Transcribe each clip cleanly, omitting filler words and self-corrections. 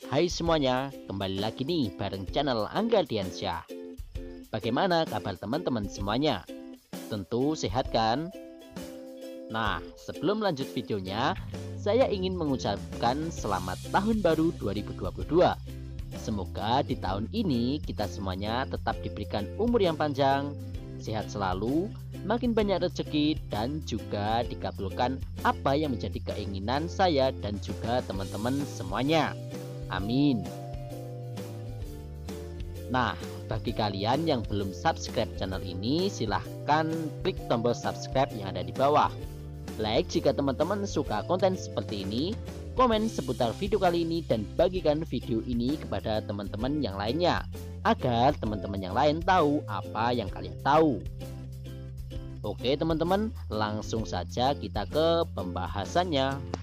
Hai semuanya, kembali lagi nih bareng channel Angga Diansyah. Bagaimana kabar teman-teman semuanya? Tentu sehat kan? Nah, sebelum lanjut videonya, saya ingin mengucapkan selamat tahun baru 2022. Semoga di tahun ini kita semuanya tetap diberikan umur yang panjang, sehat selalu, makin banyak rezeki, dan juga dikabulkan apa yang menjadi keinginan saya dan juga teman-teman semuanya. Amin. Nah, bagi kalian yang belum subscribe channel ini, silahkan klik tombol subscribe yang ada di bawah. Like jika teman-teman suka konten seperti ini, komen seputar video kali ini, dan bagikan video ini kepada teman-teman yang lainnya, agar teman-teman yang lain tahu apa yang kalian tahu. Oke teman-teman, langsung saja kita ke pembahasannya.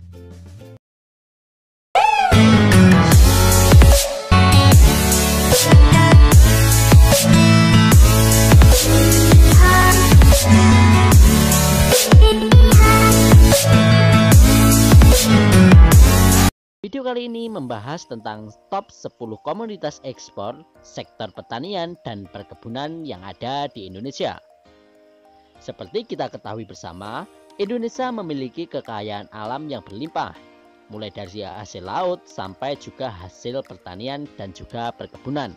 Video kali ini membahas tentang top 10 komoditas ekspor sektor pertanian dan perkebunan yang ada di Indonesia. Seperti kita ketahui bersama, Indonesia memiliki kekayaan alam yang berlimpah, mulai dari hasil laut sampai juga hasil pertanian dan juga perkebunan.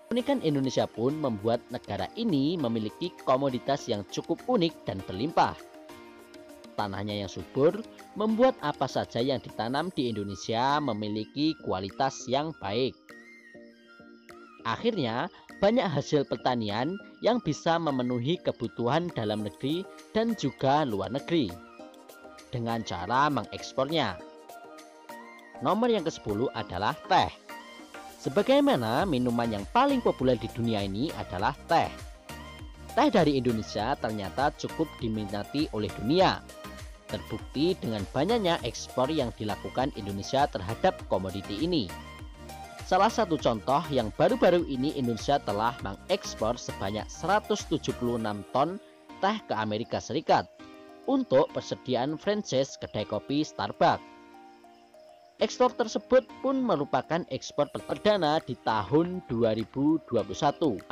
Keunikan Indonesia pun membuat negara ini memiliki komoditas yang cukup unik dan berlimpah. Tanahnya yang subur membuat apa saja yang ditanam di Indonesia memiliki kualitas yang baik. Akhirnya, banyak hasil pertanian yang bisa memenuhi kebutuhan dalam negeri dan juga luar negeri dengan cara mengekspornya. Nomor yang ke-10 adalah teh. Sebagaimana minuman yang paling populer di dunia ini adalah teh. Teh dari Indonesia ternyata cukup diminati oleh dunia. Terbukti dengan banyaknya ekspor yang dilakukan Indonesia terhadap komoditi ini. Salah satu contoh yang baru-baru ini, Indonesia telah mengekspor sebanyak 176 ton teh ke Amerika Serikat untuk persediaan franchise kedai kopi Starbucks. Ekspor tersebut pun merupakan ekspor perdana di tahun 2021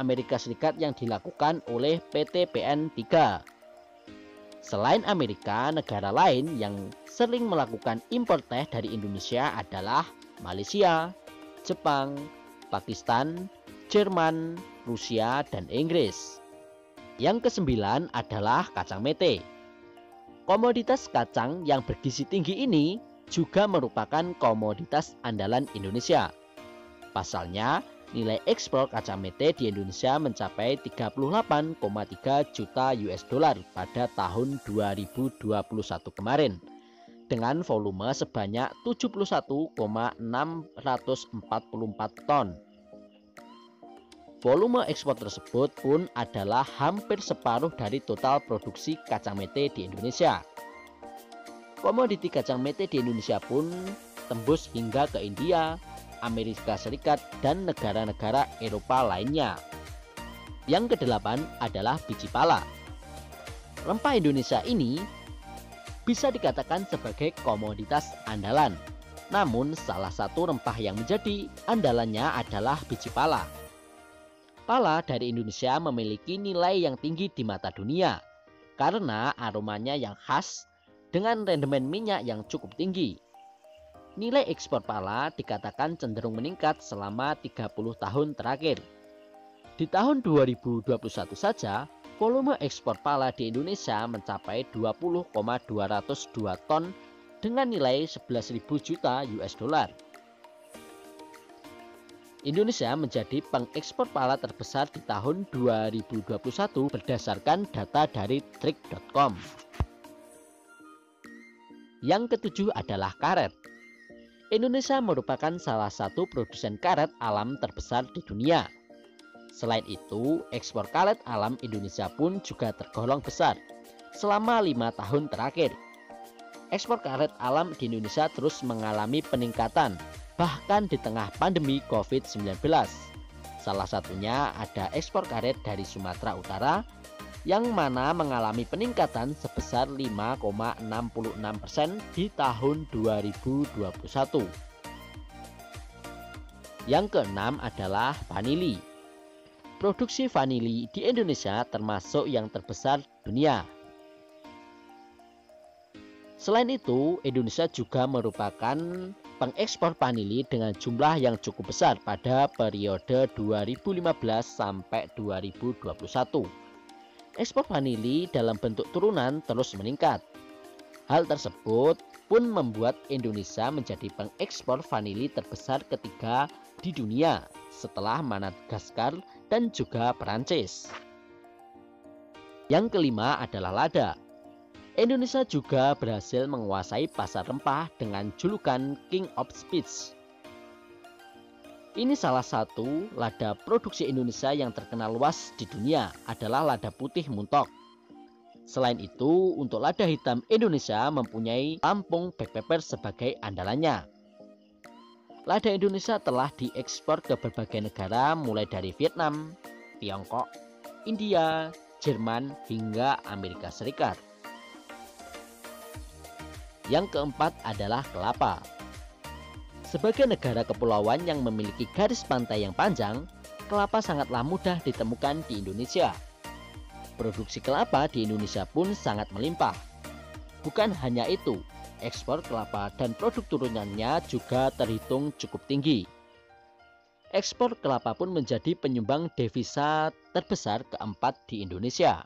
Amerika Serikat yang dilakukan oleh PT PN 3. Selain Amerika, negara lain yang sering melakukan impor teh dari Indonesia adalah Malaysia, Jepang, Pakistan, Jerman, Rusia, dan Inggris. Yang ke-9 adalah kacang mete. Komoditas kacang yang bergizi tinggi ini juga merupakan komoditas andalan Indonesia. Pasalnya, nilai ekspor kacang mete di Indonesia mencapai 38,3 juta US dollar pada tahun 2021 kemarin, dengan volume sebanyak 71,644 ton. Volume ekspor tersebut pun adalah hampir separuh dari total produksi kacang mete di Indonesia. Komoditi kacang mete di Indonesia pun tembus hingga ke India, Amerika Serikat, dan negara-negara Eropa lainnya. Yang ke-8 adalah biji pala. Rempah Indonesia ini bisa dikatakan sebagai komoditas andalan. Namun salah satu rempah yang menjadi andalannya adalah biji pala. Pala dari Indonesia memiliki nilai yang tinggi di mata dunia karena aromanya yang khas dengan rendemen minyak yang cukup tinggi. Nilai ekspor pala dikatakan cenderung meningkat selama 30 tahun terakhir. Di tahun 2021 saja, volume ekspor pala di Indonesia mencapai 20,202 ton dengan nilai 11.000 juta US dollar. Indonesia menjadi pengekspor pala terbesar di tahun 2021 berdasarkan data dari Trik.com. Yang ke-7 adalah karet. Indonesia merupakan salah satu produsen karet alam terbesar di dunia. Selain itu, ekspor karet alam Indonesia pun juga tergolong besar selama 5 tahun terakhir. Ekspor karet alam di Indonesia terus mengalami peningkatan, bahkan di tengah pandemi COVID-19. Salah satunya ada ekspor karet dari Sumatera Utara, yang mana mengalami peningkatan sebesar 5,66% di tahun 2021. Yang keenam adalah vanili. Produksi vanili di Indonesia termasuk yang terbesar dunia. Selain itu, Indonesia juga merupakan pengekspor vanili dengan jumlah yang cukup besar pada periode 2015 sampai 2021. Ekspor vanili dalam bentuk turunan terus meningkat. Hal tersebut pun membuat Indonesia menjadi pengekspor vanili terbesar ketiga di dunia setelah Madagaskar dan juga Perancis. Yang kelima adalah lada. Indonesia juga berhasil menguasai pasar rempah dengan julukan King of Spices. Ini salah satu lada produksi Indonesia yang terkenal luas di dunia adalah lada putih Muntok. Selain itu, untuk lada hitam Indonesia mempunyai Lampung Black Pepper sebagai andalannya. Lada Indonesia telah diekspor ke berbagai negara mulai dari Vietnam, Tiongkok, India, Jerman, hingga Amerika Serikat. Yang keempat adalah kelapa. Sebagai negara kepulauan yang memiliki garis pantai yang panjang, kelapa sangatlah mudah ditemukan di Indonesia. Produksi kelapa di Indonesia pun sangat melimpah. Bukan hanya itu, ekspor kelapa dan produk turunannya juga terhitung cukup tinggi. Ekspor kelapa pun menjadi penyumbang devisa terbesar keempat di Indonesia.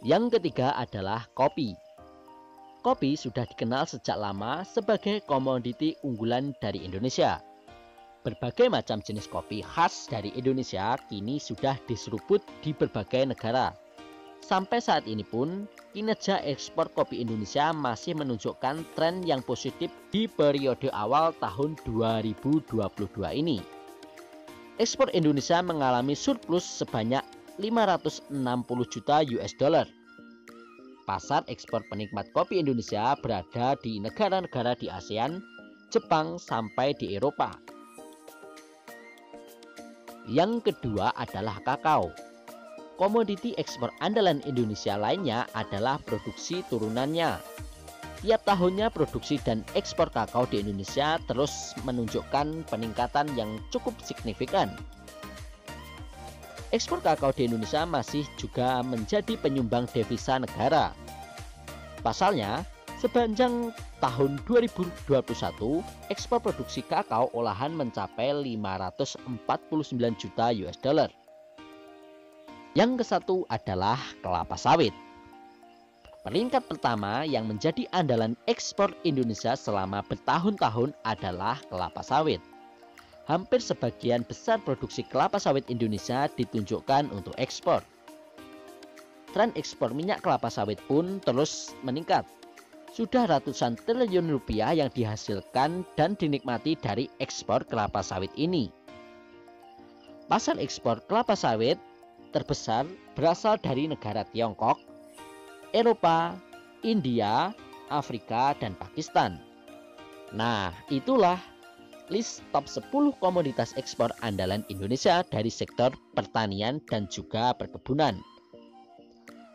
Yang ketiga adalah kopi. Kopi sudah dikenal sejak lama sebagai komoditi unggulan dari Indonesia. Berbagai macam jenis kopi khas dari Indonesia kini sudah diseruput di berbagai negara. Sampai saat ini pun, kinerja ekspor kopi Indonesia masih menunjukkan tren yang positif di periode awal tahun 2022 ini. Ekspor Indonesia mengalami surplus sebanyak 560 juta US dollar. Pasar ekspor penikmat kopi Indonesia berada di negara-negara di ASEAN, Jepang, sampai di Eropa. Yang kedua adalah kakao. Komoditi ekspor andalan Indonesia lainnya adalah produksi turunannya. Tiap tahunnya produksi dan ekspor kakao di Indonesia terus menunjukkan peningkatan yang cukup signifikan. Ekspor kakao di Indonesia masih juga menjadi penyumbang devisa negara. Pasalnya, sepanjang tahun 2021, ekspor produksi kakao olahan mencapai 549 juta US dollar. Yang kesatu adalah kelapa sawit. Peringkat pertama yang menjadi andalan ekspor Indonesia selama bertahun-tahun adalah kelapa sawit. Hampir sebagian besar produksi kelapa sawit Indonesia ditunjukkan untuk ekspor. Tren ekspor minyak kelapa sawit pun terus meningkat. Sudah ratusan triliun rupiah yang dihasilkan dan dinikmati dari ekspor kelapa sawit ini. Pasar ekspor kelapa sawit terbesar berasal dari negara Tiongkok, Eropa, India, Afrika, dan Pakistan. Nah, itulah list top 10 komoditas ekspor andalan Indonesia dari sektor pertanian dan juga perkebunan.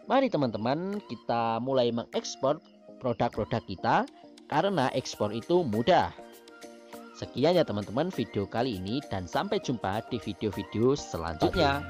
Mari teman-teman kita mulai mengekspor produk-produk kita karena ekspor itu mudah. Sekian ya teman-teman video kali ini dan sampai jumpa di video-video selanjutnya.